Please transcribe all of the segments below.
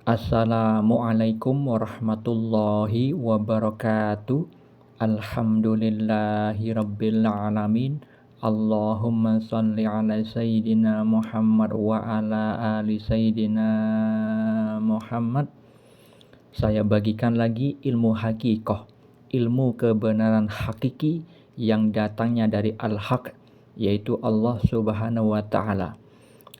Assalamualaikum warahmatullahi wabarakatuh. Alhamdulillahi rabbil alamin. Allahumma salli ala sayyidina Muhammad wa ala ali sayyidina Muhammad. Saya bagikan lagi ilmu hakikoh, ilmu kebenaran hakiki yang datangnya dari Al-Haq, yaitu Allah Subhanahu wa ta'ala.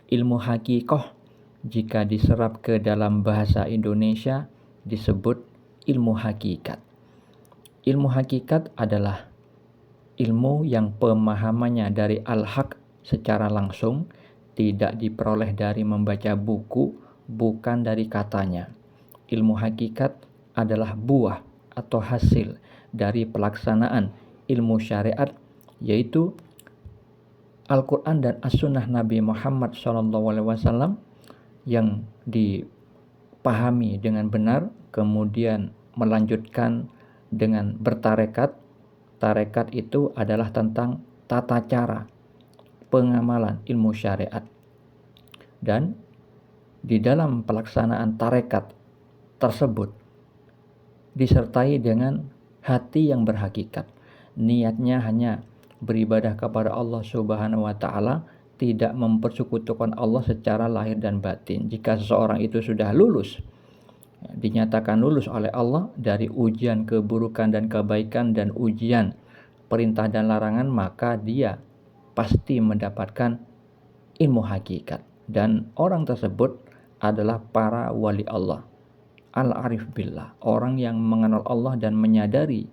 Ilmu hakikoh jika diserap ke dalam bahasa Indonesia disebut ilmu hakikat. Ilmu hakikat adalah ilmu yang pemahamannya dari Al-Haq secara langsung, tidak diperoleh dari membaca buku, bukan dari katanya. Ilmu hakikat adalah buah atau hasil dari pelaksanaan ilmu syariat, yaitu Al-Quran dan As-Sunnah Nabi Muhammad SAW yang dipahami dengan benar, kemudian melanjutkan dengan bertarekat. Tarekat itu adalah tentang tata cara pengamalan ilmu syariat. Dan di dalam pelaksanaan tarekat tersebut disertai dengan hati yang berhakikat. Niatnya hanya beribadah kepada Allah Subhanahu wa ta'ala, tidak mempersekutukan Allah secara lahir dan batin. Jika seseorang itu sudah lulus, dinyatakan lulus oleh Allah dari ujian keburukan dan kebaikan dan ujian perintah dan larangan, maka dia pasti mendapatkan ilmu hakikat. Dan orang tersebut adalah para wali Allah, al-arif billah, orang yang mengenal Allah dan menyadari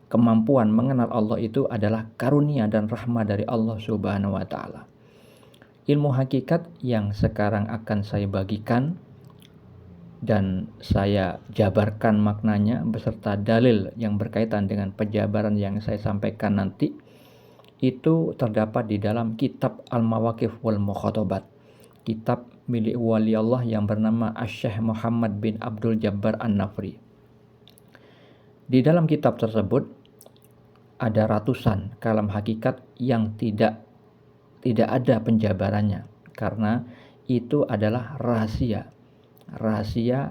kemampuan mengenal Allah itu adalah karunia dan rahmat dari Allah Subhanahu wa ta'ala. Ilmu hakikat yang sekarang akan saya bagikan dan saya jabarkan maknanya beserta dalil yang berkaitan dengan penjabaran yang saya sampaikan nanti, itu terdapat di dalam kitab Al-Mawaqif wal Mukhatabat, kitab milik wali Allah yang bernama Asy-Syaikh Muhammad bin Abdul Jabbar An-Nafri. Di dalam kitab tersebut ada ratusan kalam hakikat yang tidak ada penjabarannya, karena itu adalah rahasia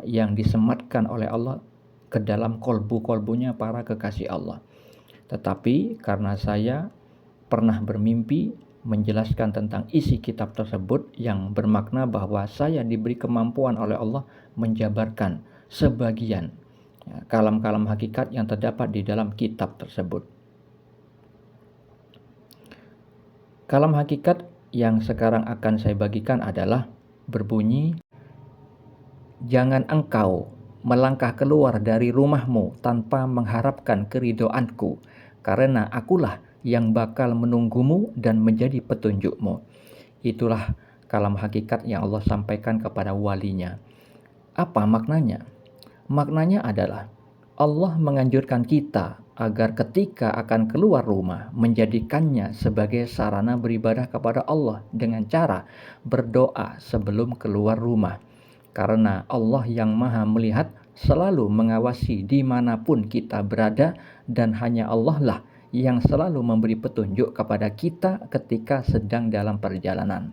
yang disematkan oleh Allah ke dalam kolbu-kolbunya para kekasih Allah. Tetapi karena saya pernah bermimpi menjelaskan tentang isi kitab tersebut, yang bermakna bahwa saya diberi kemampuan oleh Allah menjabarkan sebagian kalam-kalam hakikat yang terdapat di dalam kitab tersebut. Kalam hakikat yang sekarang akan saya bagikan adalah berbunyi, jangan engkau melangkah keluar dari rumahmu tanpa mengharapkan keridhoanku, karena akulah yang bakal menunggumu dan menjadi petunjukmu. Itulah kalam hakikat yang Allah sampaikan kepada walinya. Apa maknanya? Maknanya adalah Allah menganjurkan kita agar ketika akan keluar rumah menjadikannya sebagai sarana beribadah kepada Allah dengan cara berdoa sebelum keluar rumah. Karena Allah yang Maha Melihat selalu mengawasi dimanapun kita berada, dan hanya Allah lah yang selalu memberi petunjuk kepada kita ketika sedang dalam perjalanan.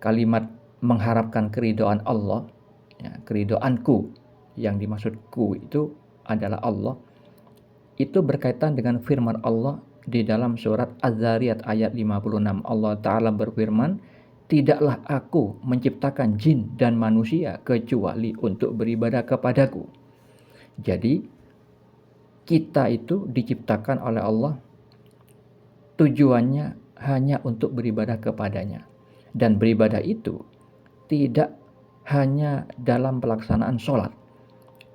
Kalimat mengharapkan keridhaan Allah, keridhaanku, yang dimaksud ku itu adalah Allah, itu berkaitan dengan firman Allah di dalam surat Az-Zariyat ayat 56. Allah Ta'ala berfirman, tidaklah aku menciptakan jin dan manusia kecuali untuk beribadah kepadaku. Jadi kita itu diciptakan oleh Allah, tujuannya hanya untuk beribadah kepadanya. Dan beribadah itu tidak hanya dalam pelaksanaan sholat,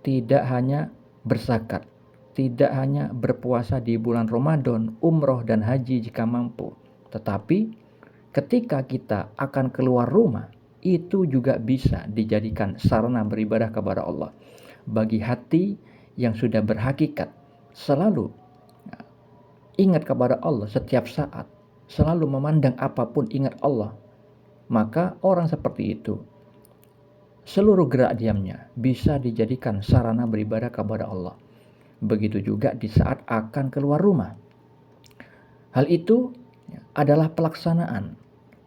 tidak hanya berzakat, tidak hanya berpuasa di bulan Ramadan, umroh dan haji jika mampu. Tetapi ketika kita akan keluar rumah, itu juga bisa dijadikan sarana beribadah kepada Allah. Bagi hati yang sudah berhakikat, selalu ingat kepada Allah setiap saat, selalu memandang apapun ingat Allah, maka orang seperti itu seluruh gerak diamnya bisa dijadikan sarana beribadah kepada Allah. Begitu juga di saat akan keluar rumah. Hal itu adalah pelaksanaan,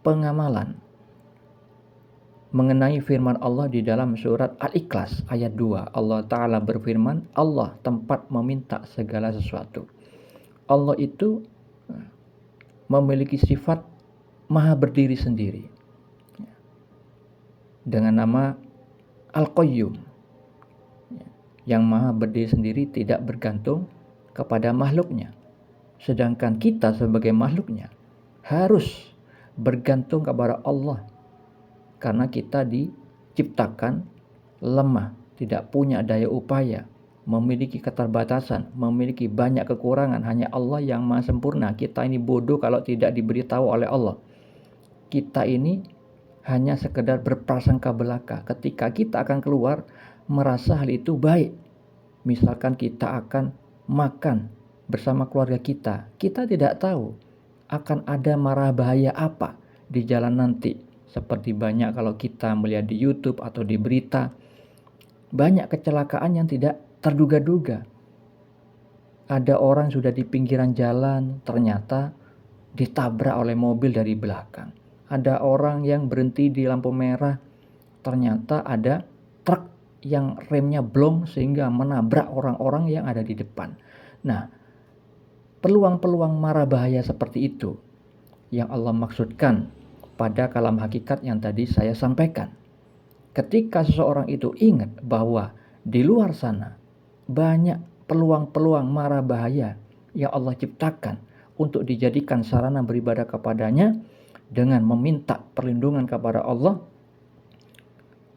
pengamalan, mengenai firman Allah di dalam surat Al-Ikhlas ayat 2. Allah Ta'ala berfirman, Allah tempat meminta segala sesuatu. Allah itu memiliki sifat maha berdiri sendiri dengan nama Al-Qayyum, yang maha berdiri sendiri, tidak bergantung kepada makhluknya. Sedangkan kita sebagai makhluknya harus bergantung kepada Allah, karena kita diciptakan lemah, tidak punya daya upaya, memiliki keterbatasan, memiliki banyak kekurangan. Hanya Allah yang maha sempurna. Kita ini bodoh kalau tidak diberitahu oleh Allah. Kita ini hanya sekedar berprasangka belaka. Ketika kita akan keluar, merasa hal itu baik. Misalkan kita akan makan bersama keluarga kita, kita tidak tahu akan ada mara bahaya apa di jalan nanti. Seperti banyak kalau kita melihat di YouTube atau di berita, banyak kecelakaan yang tidak terduga-duga. Ada orang sudah di pinggiran jalan, ternyata ditabrak oleh mobil dari belakang. Ada orang yang berhenti di lampu merah, ternyata ada truk yang remnya blong sehingga menabrak orang-orang yang ada di depan. Nah, peluang-peluang mara bahaya seperti itu yang Allah maksudkan pada kalam hakikat yang tadi saya sampaikan. Ketika seseorang itu ingat bahwa di luar sana banyak peluang-peluang mara bahaya yang Allah ciptakan untuk dijadikan sarana beribadah kepadanya dengan meminta perlindungan kepada Allah,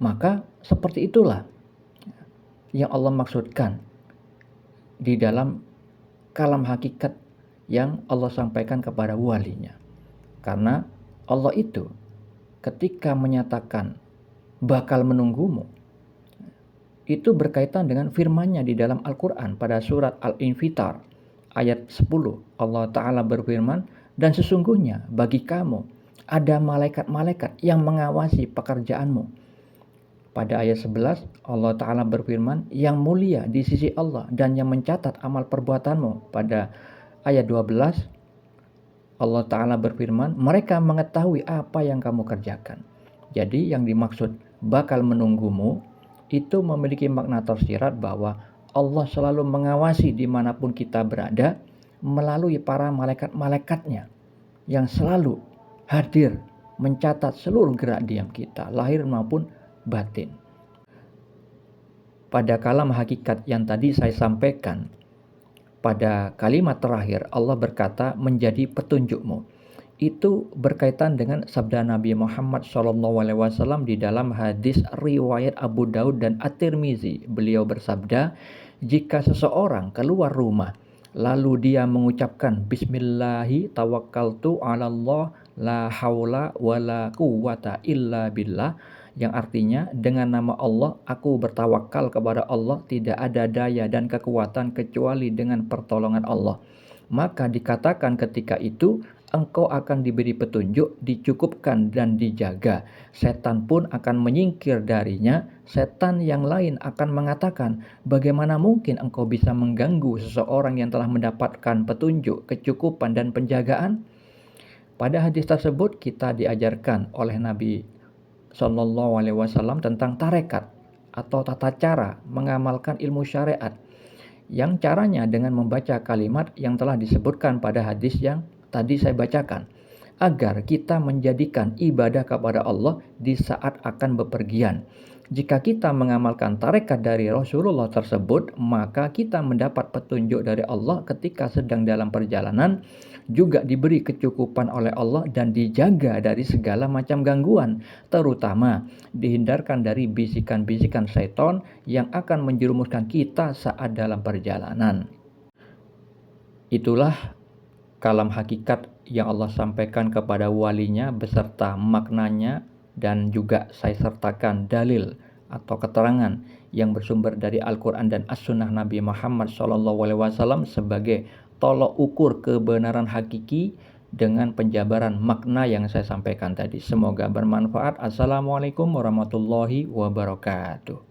maka seperti itulah yang Allah maksudkan di dalam kalam hakikat yang Allah sampaikan kepada walinya. Karena Allah itu ketika menyatakan bakal menunggumu, itu berkaitan dengan firman-Nya di dalam Al-Quran pada surat Al-Infitar ayat 10. Allah Ta'ala berfirman, dan sesungguhnya bagi kamu ada malaikat-malaikat yang mengawasi pekerjaanmu. Pada ayat 11 Allah Ta'ala berfirman, yang mulia di sisi Allah dan yang mencatat amal perbuatanmu. Pada ayat 12 Allah Ta'ala berfirman, mereka mengetahui apa yang kamu kerjakan. Jadi yang dimaksud bakal menunggumu itu memiliki makna tersirat bahwa Allah selalu mengawasi dimanapun kita berada melalui para malaikat-malaikatnya yang selalu hadir mencatat seluruh gerak diam kita, lahir maupun batin. Pada kalam hakikat yang tadi saya sampaikan, pada kalimat terakhir Allah berkata menjadi petunjukmu. Itu berkaitan dengan sabda Nabi Muhammad SAW di dalam hadis riwayat Abu Daud dan At-Tirmizi. Beliau bersabda, jika seseorang keluar rumah lalu dia mengucapkan Bismillahi tawakkaltu 'alallah la haula wala quwwata illa billah, yang artinya dengan nama Allah aku bertawakal kepada Allah, tidak ada daya dan kekuatan kecuali dengan pertolongan Allah. Maka dikatakan ketika itu engkau akan diberi petunjuk, dicukupkan dan dijaga. Setan pun akan menyingkir darinya. Setan yang lain akan mengatakan, bagaimana mungkin engkau bisa mengganggu seseorang yang telah mendapatkan petunjuk, kecukupan dan penjagaan? Pada hadis tersebut kita diajarkan oleh Nabi SAW tentang tarekat atau tata cara mengamalkan ilmu syariat, yang caranya dengan membaca kalimat yang telah disebutkan pada hadis yang tadi saya bacakan, agar kita menjadikan ibadah kepada Allah di saat akan bepergian. Jika kita mengamalkan tarekat dari Rasulullah tersebut, maka kita mendapat petunjuk dari Allah ketika sedang dalam perjalanan, juga diberi kecukupan oleh Allah dan dijaga dari segala macam gangguan, terutama dihindarkan dari bisikan-bisikan syaitan yang akan menjerumuskan kita saat dalam perjalanan. Itulah kalam hakikat yang Allah sampaikan kepada walinya beserta maknanya, dan juga saya sertakan dalil atau keterangan yang bersumber dari Al-Quran dan As-Sunnah Nabi Muhammad SAW sebagai tolok ukur kebenaran hakiki dengan penjabaran makna yang saya sampaikan tadi. Semoga bermanfaat. Assalamualaikum warahmatullahi wabarakatuh.